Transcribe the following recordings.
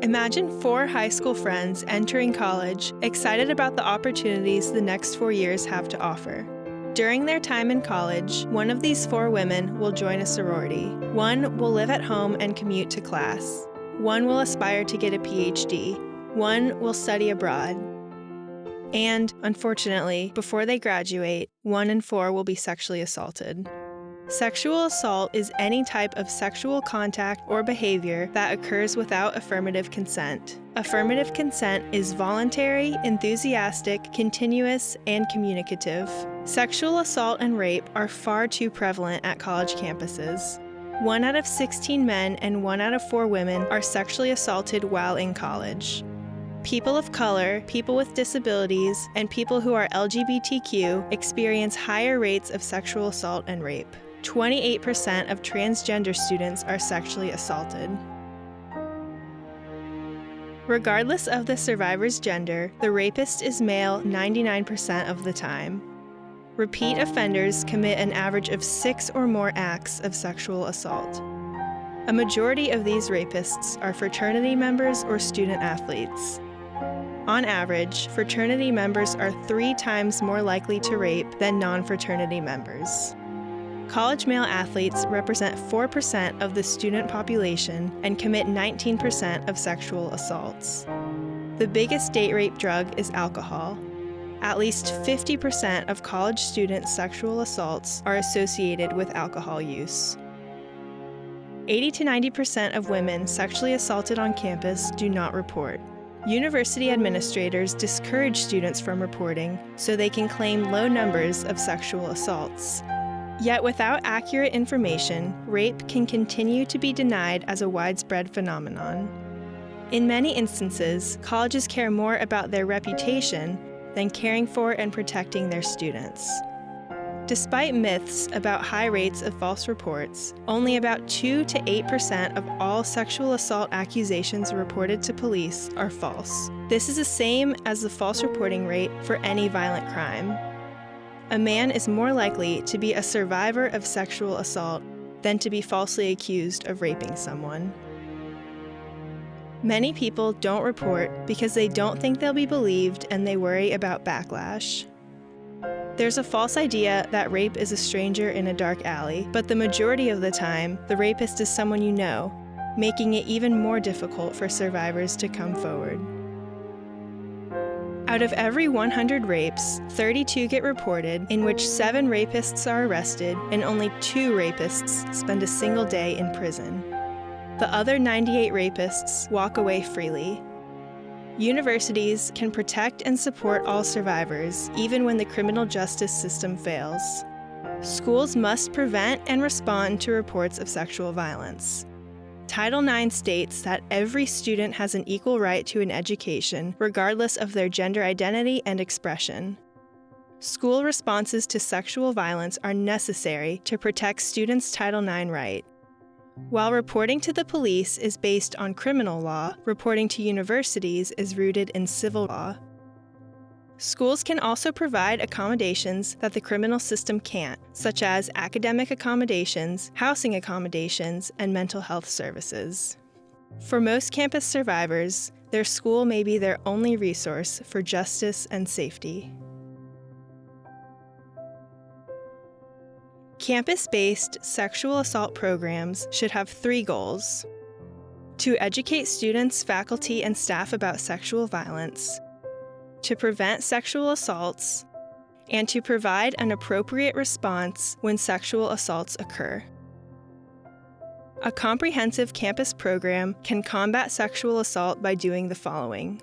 Imagine 4 high school friends entering college, excited about the opportunities the next 4 years have to offer. During their time in college, one of these 4 women will join a sorority. One will live at home and commute to class. One will aspire to get a PhD. One will study abroad. And, unfortunately, before they graduate, 1 in 4 will be sexually assaulted. Sexual assault is any type of sexual contact or behavior that occurs without affirmative consent. Affirmative consent is voluntary, enthusiastic, continuous, and communicative. Sexual assault and rape are far too prevalent at college campuses. 1 out of 16 men and 1 out of 4 women are sexually assaulted while in college. People of color, people with disabilities, and people who are LGBTQ experience higher rates of sexual assault and rape. 28% of transgender students are sexually assaulted. Regardless of the survivor's gender, the rapist is male 99% of the time. Repeat offenders commit an average of 6 or more acts of sexual assault. A majority of these rapists are fraternity members or student athletes. On average, fraternity members are 3 times more likely to rape than non-fraternity members. College male athletes represent 4% of the student population and commit 19% of sexual assaults. The biggest date rape drug is alcohol. At least 50% of college students' sexual assaults are associated with alcohol use. 80 to 90% of women sexually assaulted on campus do not report. University administrators discourage students from reporting so they can claim low numbers of sexual assaults. Yet without accurate information, rape can continue to be denied as a widespread phenomenon. In many instances, colleges care more about their reputation than caring for and protecting their students. Despite myths about high rates of false reports, only about 2 to 8% of all sexual assault accusations reported to police are false. This is the same as the false reporting rate for any violent crime. A man is more likely to be a survivor of sexual assault than to be falsely accused of raping someone. Many people don't report because they don't think they'll be believed and they worry about backlash. There's a false idea that rape is a stranger in a dark alley, but the majority of the time, the rapist is someone you know, making it even more difficult for survivors to come forward. Out of every 100 rapes, 32 get reported, in which 7 rapists are arrested and only 2 rapists spend a single day in prison. The other 98 rapists walk away freely. Universities can protect and support all survivors, even when the criminal justice system fails. Schools must prevent and respond to reports of sexual violence. Title IX states that every student has an equal right to an education, regardless of their gender identity and expression. School responses to sexual violence are necessary to protect students' Title IX right. While reporting to the police is based on criminal law, reporting to universities is rooted in civil law. Schools can also provide accommodations that the criminal system can't, such as academic accommodations, housing accommodations, and mental health services. For most campus survivors, their school may be their only resource for justice and safety. Campus-based sexual assault programs should have 3 goals: to educate students, faculty, and staff about sexual violence, to prevent sexual assaults, and to provide an appropriate response when sexual assaults occur. A comprehensive campus program can combat sexual assault by doing the following: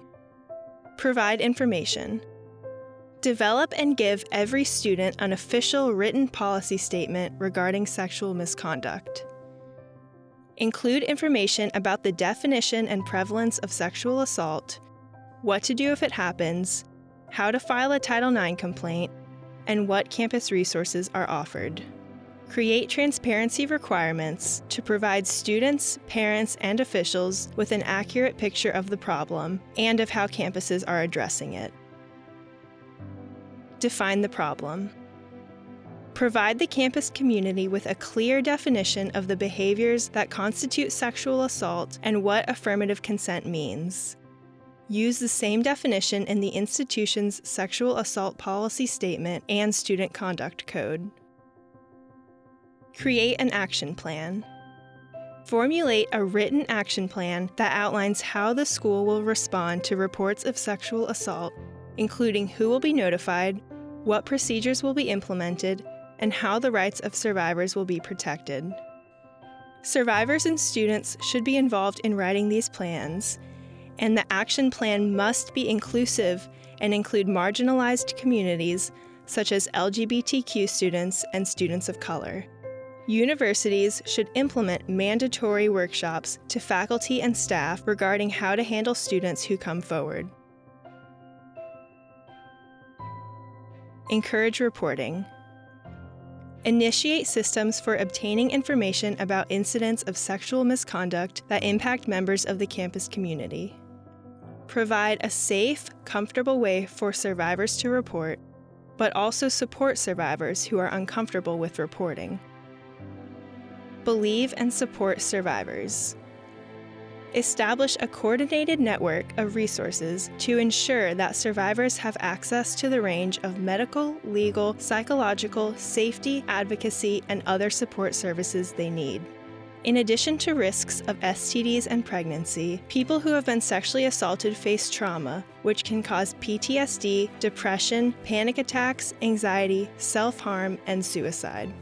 provide information. Develop and give every student an official written policy statement regarding sexual misconduct. Include information about the definition and prevalence of sexual assault, what to do if it happens, how to file a Title IX complaint, and what campus resources are offered. Create transparency requirements to provide students, parents, and officials with an accurate picture of the problem and of how campuses are addressing it. Define the problem. Provide the campus community with a clear definition of the behaviors that constitute sexual assault and what affirmative consent means. Use the same definition in the institution's sexual assault policy statement and student conduct code. Create an action plan. Formulate a written action plan that outlines how the school will respond to reports of sexual assault, including who will be notified, what procedures will be implemented, and how the rights of survivors will be protected. Survivors and students should be involved in writing these plans, and the action plan must be inclusive and include marginalized communities such as LGBTQ students and students of color. Universities should implement mandatory workshops to faculty and staff regarding how to handle students who come forward. Encourage reporting. Initiate systems for obtaining information about incidents of sexual misconduct that impact members of the campus community. Provide a safe, comfortable way for survivors to report, but also support survivors who are uncomfortable with reporting. Believe and support survivors. Establish a coordinated network of resources to ensure that survivors have access to the range of medical, legal, psychological, safety, advocacy, and other support services they need. In addition to risks of STDs and pregnancy, people who have been sexually assaulted face trauma, which can cause PTSD, depression, panic attacks, anxiety, self-harm, and suicide.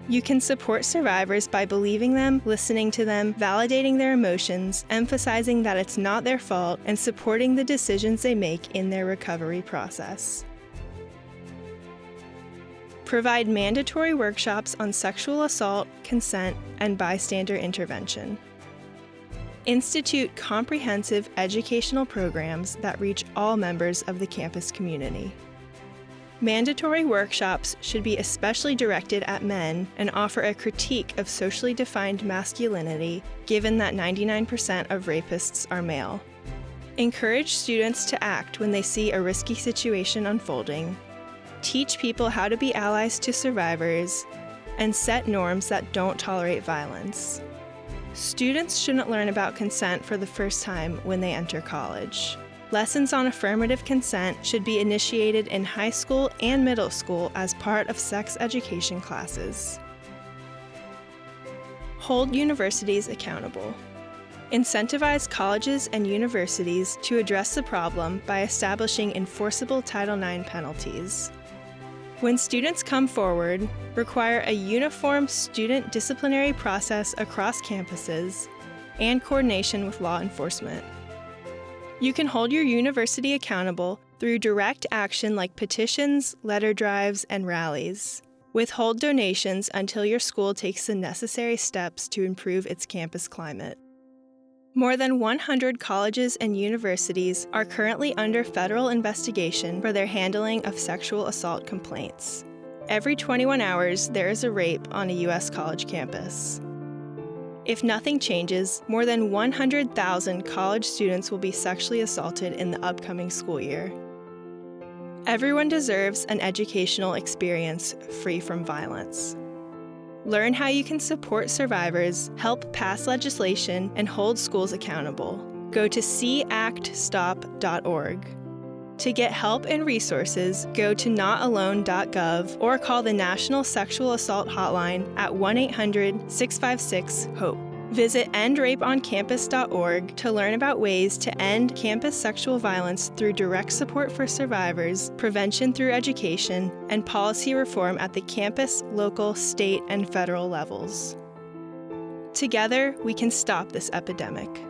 You can support survivors by believing them, listening to them, validating their emotions, emphasizing that it's not their fault, and supporting the decisions they make in their recovery process. Provide mandatory workshops on sexual assault, consent, and bystander intervention. Institute comprehensive educational programs that reach all members of the campus community. Mandatory workshops should be especially directed at men and offer a critique of socially defined masculinity, given that 99% of rapists are male. Encourage students to act when they see a risky situation unfolding. Teach people how to be allies to survivors, and set norms that don't tolerate violence. Students shouldn't learn about consent for the first time when they enter college. Lessons on affirmative consent should be initiated in high school and middle school as part of sex education classes. Hold universities accountable. Incentivize colleges and universities to address the problem by establishing enforceable Title IX penalties. When students come forward, require a uniform student disciplinary process across campuses and coordination with law enforcement. You can hold your university accountable through direct action like petitions, letter drives, and rallies. Withhold donations until your school takes the necessary steps to improve its campus climate. More than 100 colleges and universities are currently under federal investigation for their handling of sexual assault complaints. Every 21 hours, there is a rape on a U.S. college campus. If nothing changes, more than 100,000 college students will be sexually assaulted in the upcoming school year. Everyone deserves an educational experience free from violence. Learn how you can support survivors, help pass legislation, and hold schools accountable. Go to seeactstop.org. To get help and resources, go to notalone.gov or call the National Sexual Assault Hotline at 1-800-656-HOPE. Visit endrapeoncampus.org to learn about ways to end campus sexual violence through direct support for survivors, prevention through education, and policy reform at the campus, local, state, and federal levels. Together, we can stop this epidemic.